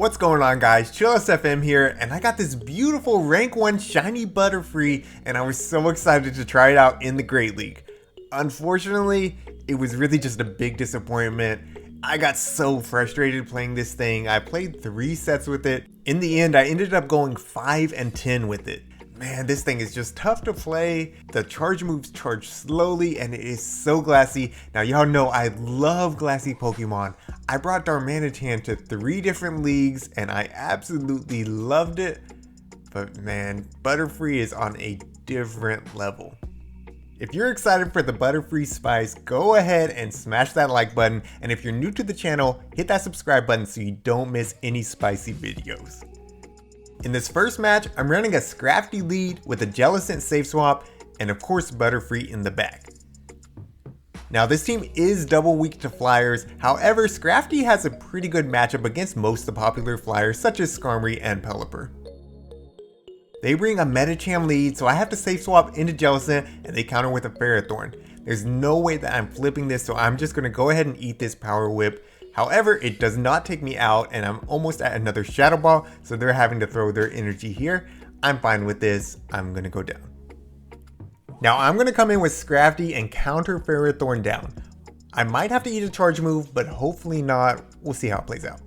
What's going on, guys? ChillisFM here, and I got this beautiful rank 1 shiny Butterfree, and I was so excited to try it out in the Great League. Unfortunately, it was really just a big disappointment. I got so frustrated playing this thing. I played 3 sets with it. In the end, I ended up going 5 and 10 with it. Man, this thing is just tough to play. The charge moves charge slowly and it is so glassy. Now y'all know I love glassy Pokemon. I brought Darmanitan to 3 different leagues and I absolutely loved it. But man, Butterfree is on a different level. If you're excited for the Butterfree Spice, go ahead and smash that like button. And if you're new to the channel, hit that subscribe button so you don't miss any spicy videos. In this first match, I'm running a Scrafty lead with a Jellicent safe swap and of course Butterfree in the back. Now this team is double weak to flyers, however Scrafty has a pretty good matchup against most of the popular flyers such as Skarmory and Pelipper. They bring a Medicham lead, so I have to safe swap into Jellicent and they counter with a Ferrothorn. There's no way that I'm flipping this, so I'm just going to go ahead and eat this Power Whip. However, it does not take me out and I'm almost at another Shadow Ball, so they're having to throw their energy here. I'm fine with this. I'm going to go down. Now I'm going to come in with Scrafty and counter Ferrothorn down. I might have to eat a charge move, but hopefully not. We'll see how it plays out.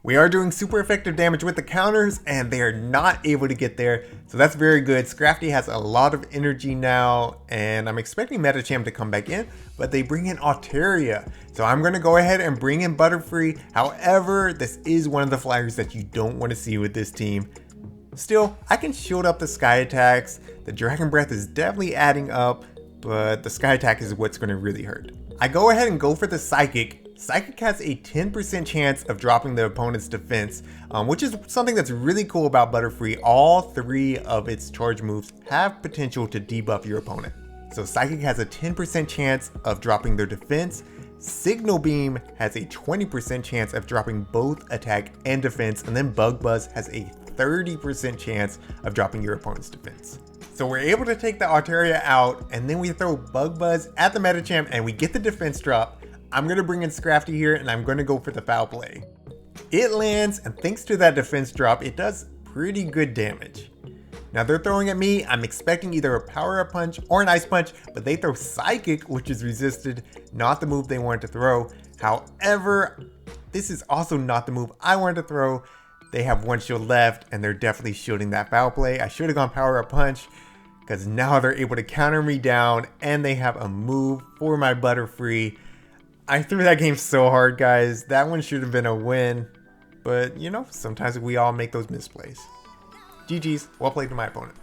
We are doing super effective damage with the counters and they are not able to get there. So that's very good. Scrafty has a lot of energy now and I'm expecting Medicham to come back in, but they bring in Altaria. So I'm going to go ahead and bring in Butterfree. However, this is one of the flyers that you don't want to see with this team. Still, I can shield up the Sky attacks. The Dragon Breath is definitely adding up, but the Sky attack is what's going to really hurt. I go ahead and go for the Psychic. Psychic has a 10% chance of dropping the opponent's defense, which is something that's really cool about Butterfree. All 3 of its charge moves have potential to debuff your opponent. So Psychic has a 10% chance of dropping their defense. Signal Beam has a 20% chance of dropping both attack and defense, and then Bug Buzz has a 30% chance of dropping your opponent's defense. So we're able to take the Altaria out, and then we throw Bug Buzz at the Medicham and we get the defense drop. I'm going to bring in Scrafty here and I'm going to go for the Foul Play. It lands, and thanks to that defense drop, it does pretty good damage. Now they're throwing at me. I'm expecting either a Power Up Punch or an Ice Punch, but they throw Psychic, which is resisted, not the move they wanted to throw. However, this is also not the move I wanted to throw. They have 1 shield left and they're definitely shielding that Foul Play. I should have gone Power Up Punch because now they're able to counter me down and they have a move for my Butterfree. I threw that game so hard, guys. That one should have been a win. But, you know, sometimes we all make those misplays. GG's, well played to my opponent.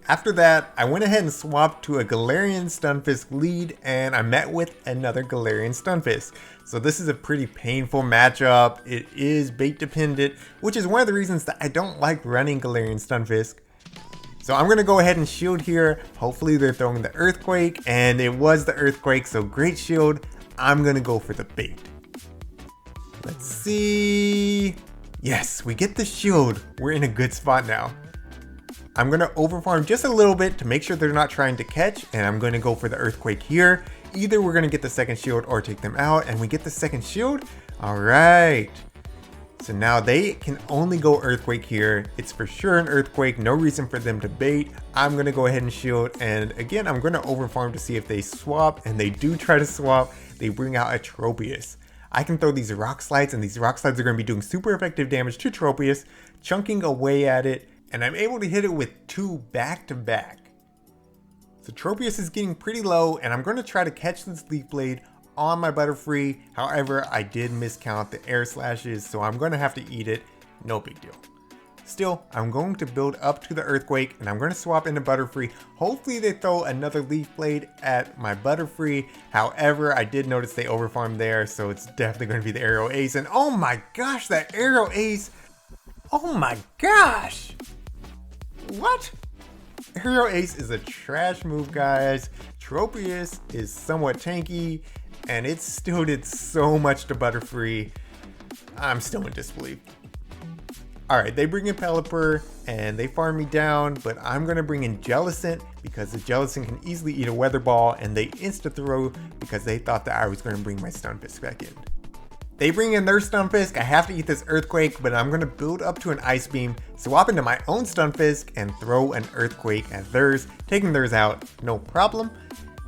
After that, I went ahead and swapped to a Galarian Stunfisk lead, and I met with another Galarian Stunfisk. So this is a pretty painful matchup. It is bait dependent, which is one of the reasons that I don't like running Galarian Stunfisk. So I'm going to go ahead and shield here. Hopefully they're throwing the Earthquake, and it was the Earthquake, so great shield. I'm going to go for the bait. Let's see. Yes, we get the shield. We're in a good spot now. I'm going to overfarm just a little bit to make sure they're not trying to catch, and I'm going to go for the Earthquake here. Either we're going to get the second shield or take them out, and we get the second shield. All right. So now they can only go Earthquake here. It's for sure an Earthquake, no reason for them to bait. I'm going to go ahead and shield, and again, I'm going to overfarm to see if they swap, and they do try to swap. They bring out a Tropius. I can throw these Rock Slides, and these Rock Slides are going to be doing super effective damage to Tropius, chunking away at it, and I'm able to hit it with 2 back-to-back. So Tropius is getting pretty low, and I'm going to try to catch this Leaf Blade on my Butterfree. However, I did miscount the air slashes, so I'm going to have to eat it. No big deal. Still, I'm going to build up to the Earthquake and I'm going to swap into Butterfree. Hopefully they throw another Leaf Blade at my Butterfree. However, I did notice they overfarmed there, so it's definitely going to be the Aerial Ace. And oh my gosh, that Aerial Ace. Oh my gosh. What? Aerial Ace is a trash move, guys. Tropius is somewhat tanky, and it still did so much to Butterfree. I'm still in disbelief. Alright, they bring in Pelipper, and they farm me down, but I'm going to bring in Jellicent, because the Jellicent can easily eat a Weather Ball, and they insta-throw because they thought that I was going to bring my Stunfisk back in. They bring in their Stunfisk. I have to eat this Earthquake, but I'm going to build up to an Ice Beam, swap into my own Stunfisk, and throw an Earthquake at theirs, taking theirs out, no problem.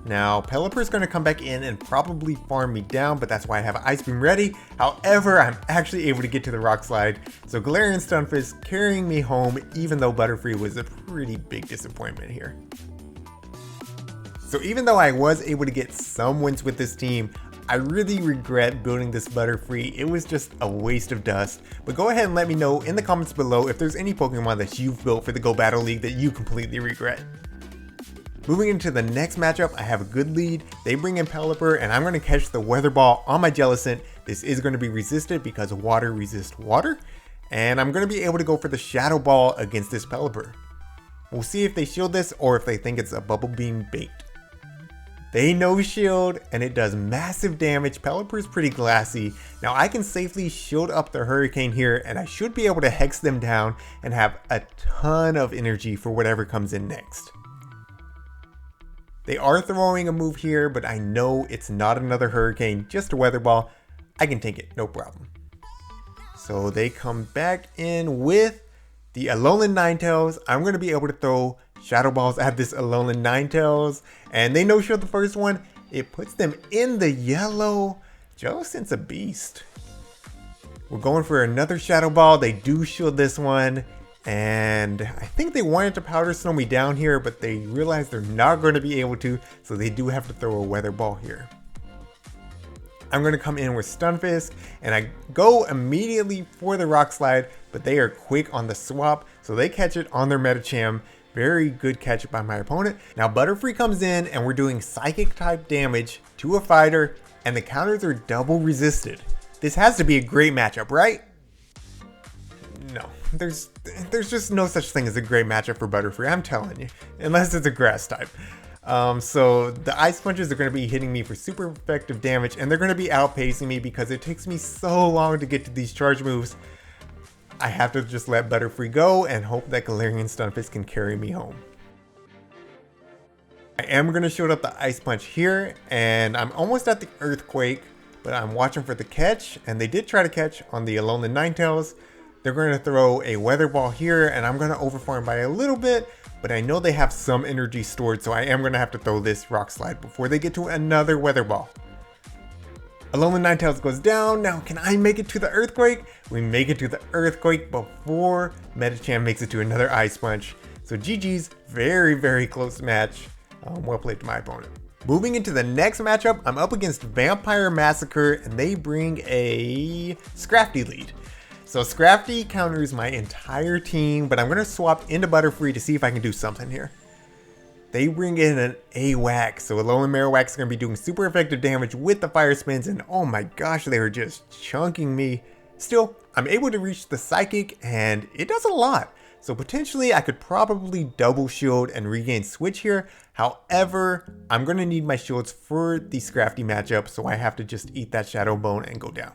Now, Pelipper's going to come back in and probably farm me down, but that's why I have an Ice Beam ready. However, I'm actually able to get to the Rock Slide, so Galarian Stunfisk carrying me home, even though Butterfree was a pretty big disappointment here. So even though I was able to get some wins with this team, I really regret building this Butterfree. It was just a waste of dust. But go ahead and let me know in the comments below if there's any Pokemon that you've built for the Go Battle League that you completely regret. Moving into the next matchup, I have a good lead. They bring in Pelipper, and I'm going to catch the Weather Ball on my Jellicent. This is going to be resisted because water resists water. And I'm going to be able to go for the Shadow Ball against this Pelipper. We'll see if they shield this or if they think it's a Bubble Beam bait. They no shield, and it does massive damage. Pelipper's pretty glassy. Now I can safely shield up the Hurricane here, and I should be able to hex them down and have a ton of energy for whatever comes in next. They are throwing a move here, but I know it's not another Hurricane, just a Weather Ball. I can take it, no problem. So they come back in with the Alolan Ninetales. I'm going to be able to throw Shadow Balls at this Alolan Ninetales, and they no shield the first one. It puts them in the yellow. Jellicent's a beast. We're going for another Shadow Ball. They do shield this one, and I think they wanted to Powder Snow me down here, but they realized they're not going to be able to, so they do have to throw a Weather Ball here. I'm going to come in with Stunfisk, and I go immediately for the Rock Slide, but they are quick on the swap, so they catch it on their Medicham. Very good catch by my opponent. Now Butterfree comes in, and we're doing Psychic type damage to a fighter, and the counters are double resisted. This has to be a great matchup, right? No, there's just no such thing as a great matchup for Butterfree, I'm telling you, unless it's a Grass type. So the Ice Punches are going to be hitting me for super effective damage, and they're going to be outpacing me because it takes me so long to get to these charge moves. I have to just let Butterfree go and hope that Galarian Stunfisk can carry me home. I am going to shield up the Ice Punch here, and I'm almost at the Earthquake, but I'm watching for the catch, and they did try to catch on the Alolan Ninetales. They're going to throw a Weather Ball here, and I'm going to overfarm by a little bit, but I know they have some energy stored, so I am going to have to throw this Rock Slide before they get to another Weather Ball. Alolan Ninetales goes down. Now, can I make it to the Earthquake? We make it to the Earthquake before Medicham makes it to another Ice Punch. So GG's, very, very close match. Well played to my opponent. Moving into the next matchup, I'm up against Vampire Massacre, and they bring a Scrafty lead. So Scrafty counters my entire team, but I'm going to swap into Butterfree to see if I can do something here. They bring in an AWAC, so Alolan Marowak is going to be doing super effective damage with the Fire Spins, and oh my gosh, they were just chunking me. Still, I'm able to reach the Psychic, and it does a lot. So potentially, I could probably double shield and regain switch here. However, I'm going to need my shields for the Scrafty matchup, so I have to just eat that Shadow Bone and go down.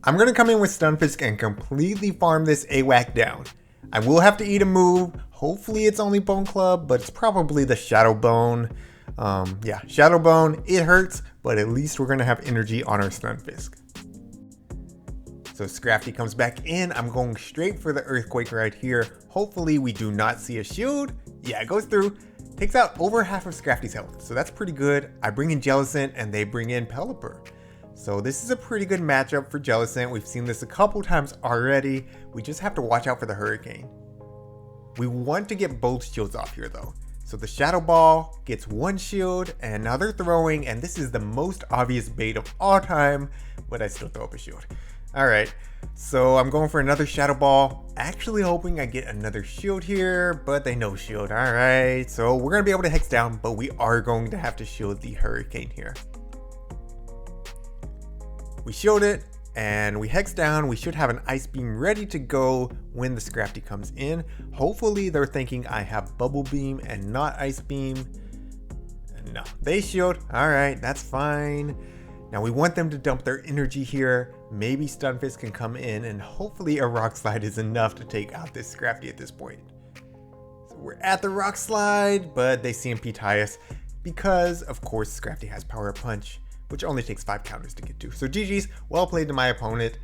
I'm going to come in with Stunfisk and completely farm this AWAC down. I will have to eat a move. Hopefully it's only Bone Club, but it's probably the Shadow Bone. Yeah, Shadow Bone, it hurts, but at least we're going to have energy on our Stunfisk. So Scrafty comes back in. I'm going straight for the Earthquake right here. Hopefully we do not see a shield. Yeah, it goes through. Takes out over half of Scrafty's health, so that's pretty good. I bring in Jellicent, and they bring in Pelipper. So this is a pretty good matchup for Jellicent. We've seen this a couple times already. We just have to watch out for the Hurricane. We want to get both shields off here though. So the Shadow Ball gets one shield, and now they're throwing, and this is the most obvious bait of all time, but I still throw up a shield. Alright, so I'm going for another Shadow Ball, actually hoping I get another shield here, but they no shield. Alright, so we're going to be able to hex down, but we are going to have to shield the Hurricane here. We shield it, and we hex down. We should have an Ice Beam ready to go when the Scrafty comes in. Hopefully they're thinking I have Bubble Beam and not Ice Beam. No, they shield. Alright, that's fine. Now we want them to dump their energy here. Maybe Stunfisk can come in, and hopefully a Rock Slide is enough to take out this Scrafty at this point. So we're at the Rock Slide, but they CMP tie us because, of course, Scrafty has Power Punch. which only takes 5 counters to get to. So GG's, well played to my opponent.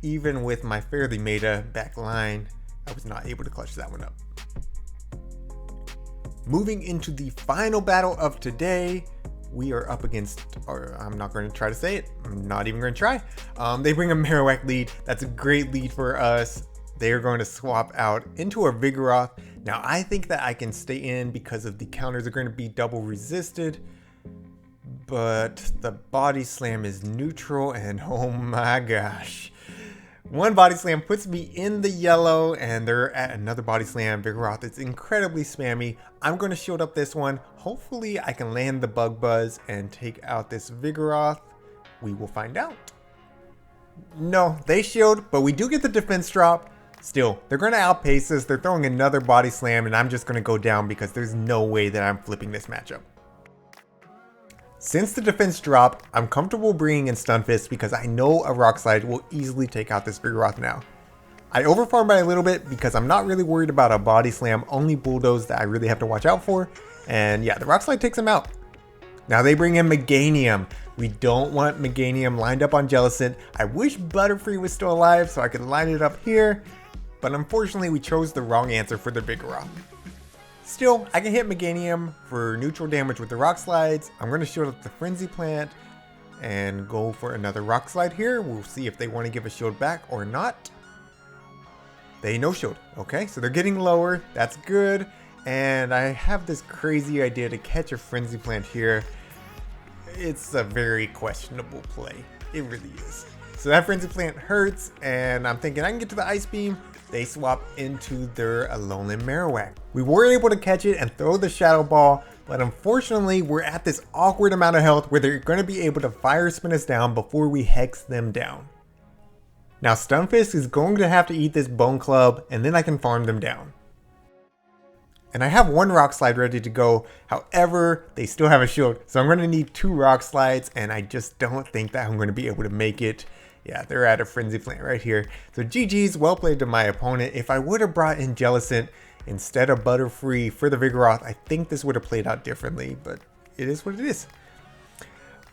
Even with my fairly meta back line, I was not able to clutch that one up. Moving into the final battle of today, we are up against, or I'm not going to try to say it, I'm not even going to try. They bring a Marowak lead. That's a great lead for us. They are going to swap out into a Vigoroth. Now I think that I can stay in because of the counters are going to be double resisted, but the body slam is neutral, and oh my gosh. One body slam puts me in the yellow, and they're at another body slam. Vigoroth is incredibly spammy. I'm going to shield up this one. Hopefully I can land the Bug Buzz and take out this Vigoroth. We will find out. No, they shield, but we do get the defense drop. Still, they're going to outpace us. They're throwing another body slam, and I'm just going to go down because there's no way that I'm flipping this matchup. Since the defense dropped, I'm comfortable bringing in Stunfisk because I know a Rock Slide will easily take out this Vigoroth now. I overfarmed by a little bit because I'm not really worried about a body slam, only Bulldoze that I really have to watch out for. And yeah, the Rock Slide takes him out. Now they bring in Meganium. We don't want Meganium lined up on Jellicent. I wish Butterfree was still alive so I could line it up here, but unfortunately we chose the wrong answer for the Vigoroth. Still, I can hit Meganium for neutral damage with the Rock Slides. I'm going to shield up the Frenzy Plant and go for another Rock Slide here. We'll see if they want to give a shield back or not. They no shield. Okay, so they're getting lower. That's good. And I have this crazy idea to catch a Frenzy Plant here. It's a very questionable play. It really is. So that Frenzy Plant hurts, and I'm thinking I can get to the Ice Beam. They swap into their Alolan Marowak. We were able to catch it and throw the Shadow Ball, but unfortunately we're at this awkward amount of health where they're going to be able to Fire Spin us down before we Hex them down. Now Stunfisk is going to have to eat this Bone Club, and then I can farm them down. And I have one Rock Slide ready to go, however, they still have a shield, so I'm going to need 2 Rock Slides, and I just don't think that I'm going to be able to make it. Yeah, they're at a Frenzy Plant right here. So GG's, well played to my opponent. If I would have brought in Jellicent instead of Butterfree for the Vigoroth, I think this would have played out differently, but it is what it is.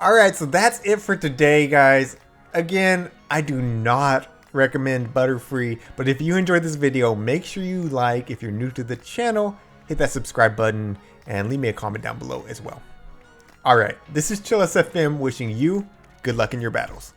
Alright, so that's it for today, guys. Again, I do not recommend Butterfree, but if you enjoyed this video, make sure you like. If you're new to the channel, hit that subscribe button and leave me a comment down below as well. Alright, this is ChillisFM wishing you good luck in your battles.